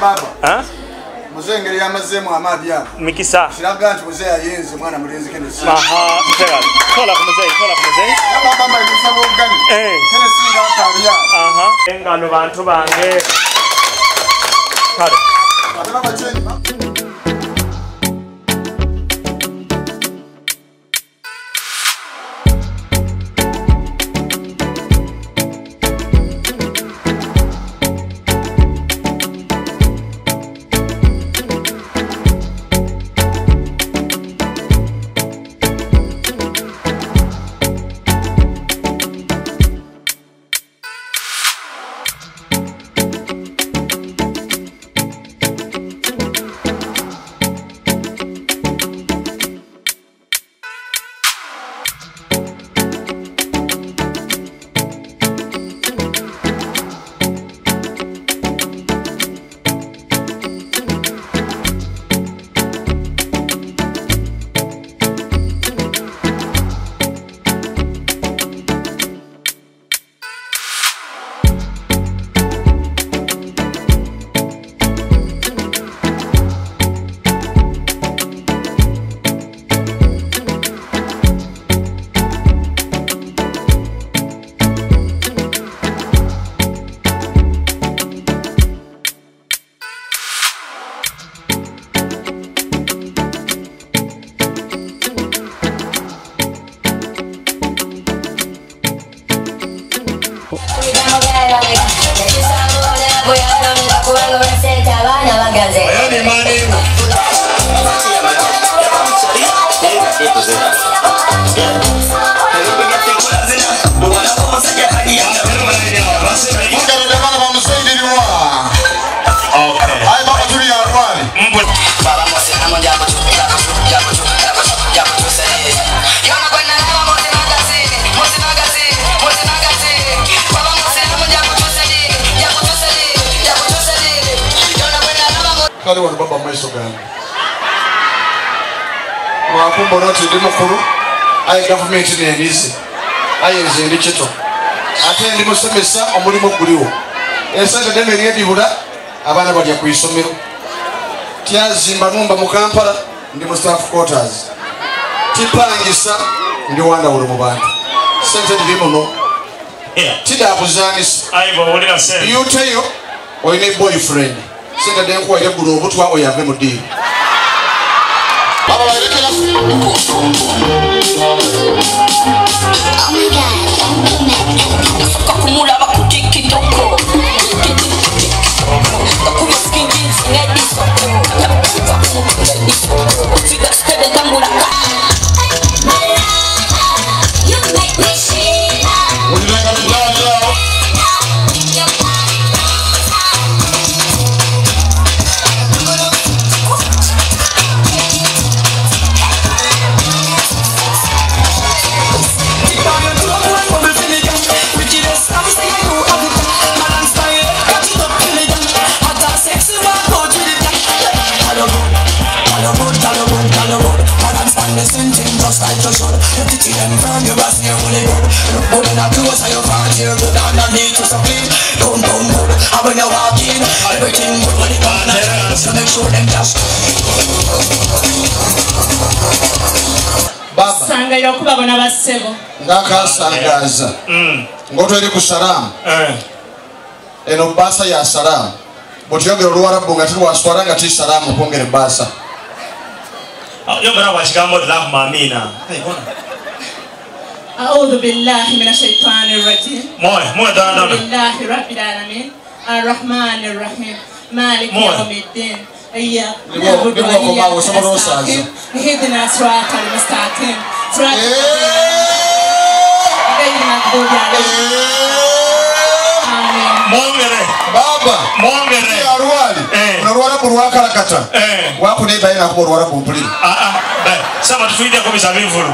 Baba. Muzeyi ngeri yamazemu amadi yako. Mikisa. Kiraga nti muzeyi ayenze mwana mulenzi kene si. Aha, mtega. Tola ku muzeyi. Baba bamba ibisabo gani. Kene singa akaliya. Aha. Engano bantu bange. Kale. Baba cheni. Kale wano baba maiso gani. Wakumbo noti ndi mukuru. Ayi government n'endizi. Ayi nze ndi kito. Ate ndi musomesa omulimu guliwo. Esente deme lyedibula abaana balya ku isomero. Tyazimba numba mu Kampala ndi mu staff quarters. Tipangisa ndi wandawulo mu bantu. Sente ndi muno. Tidabuzanisa. Ayi bawulira sente. Yuteyo oyine boyfriend. Singa denko wa yebulo obutwa oyave mu dini. Baba barekera. Oh my God. Kumula bakutiki. need to clean. Boom boom boom. And when you walk in, everything good when it comes. So make sure them just. Baba. Sangayo kubabona basebo. Ngakasangaza. Ngotwere ku salamu. Eno basa ya salamu. Botiyogera Oluwarabu nga tiri waswala nga tiri salamu kwongere basa. Yogera wakigambo Allahumma amina. أعوذ بالله من الشيطان الرجيم. بسم الله رب العالمين الرحمن الرحيم مالك يوم الدين إياك نعبد وإياك نستعين اهدنا الصراط المستقيم صراط غير المغضوب عليهم آمين. Baba arwali unarwara kurwaka rakata wako ne bayina ko urwara kumpuli sama tuide ko bisabivulu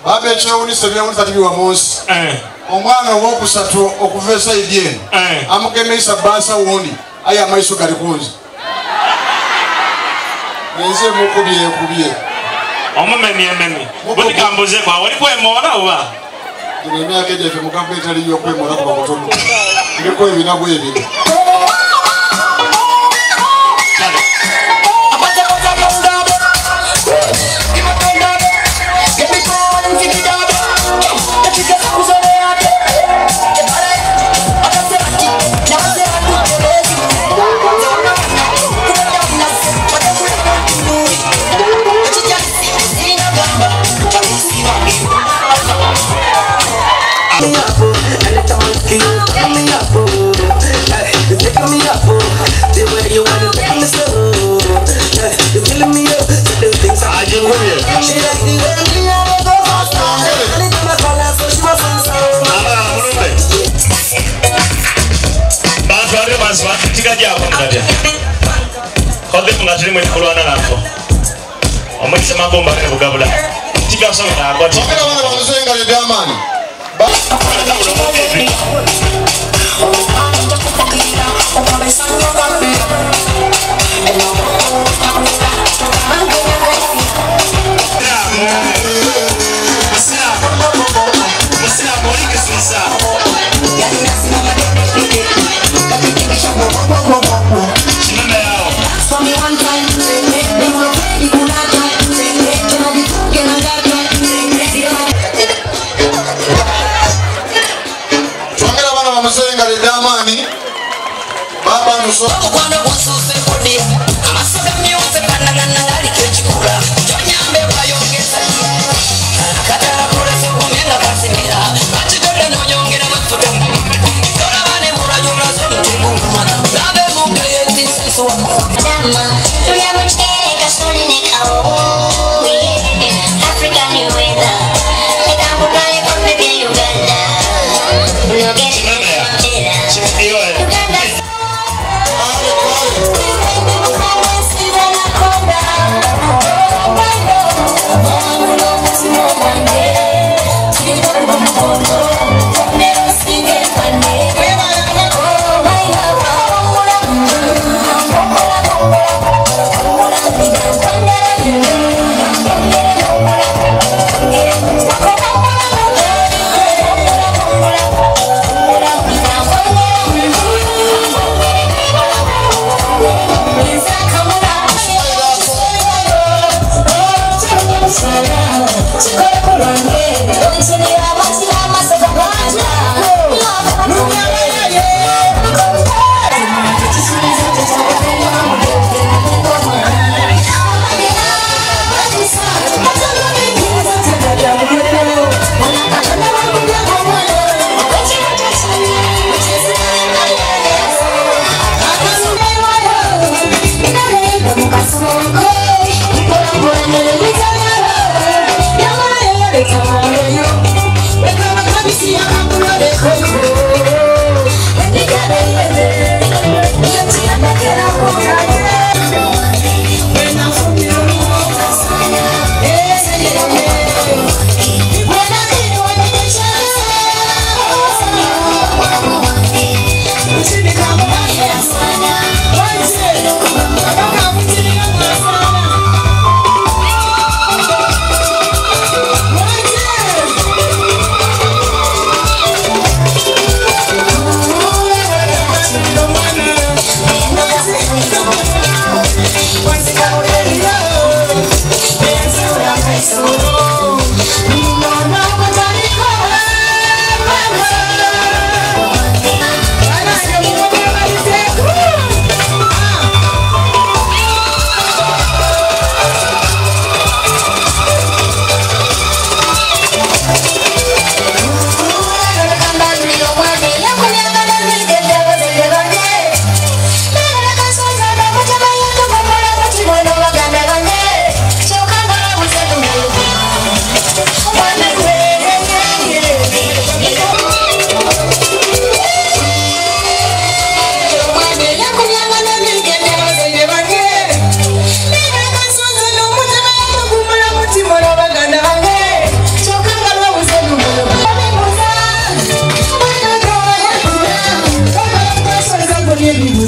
Baba ekyewuniso byewunisa tibiwa munsi omwana owokusatu okuva esayidi eno amugemesa basa wundi aye amaiso gali kunzi nze mukubye omumemyememi butikambuze kwa wali kwemona oba emyaka egyefe mugamba etaliyo kwemona kuba mutono ndiko ebinago ebiri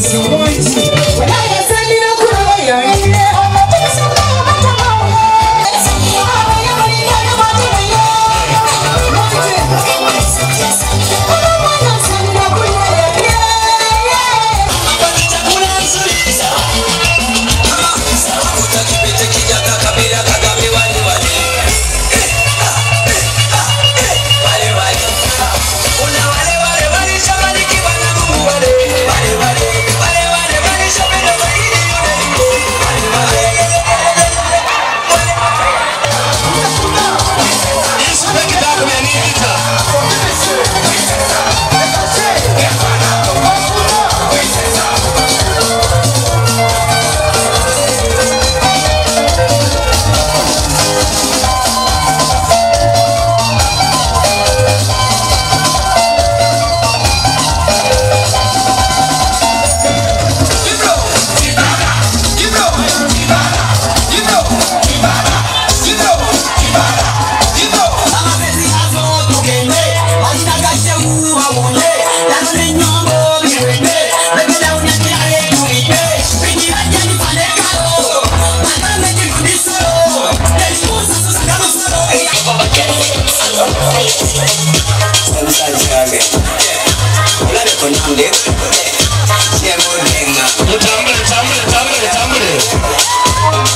Sometimes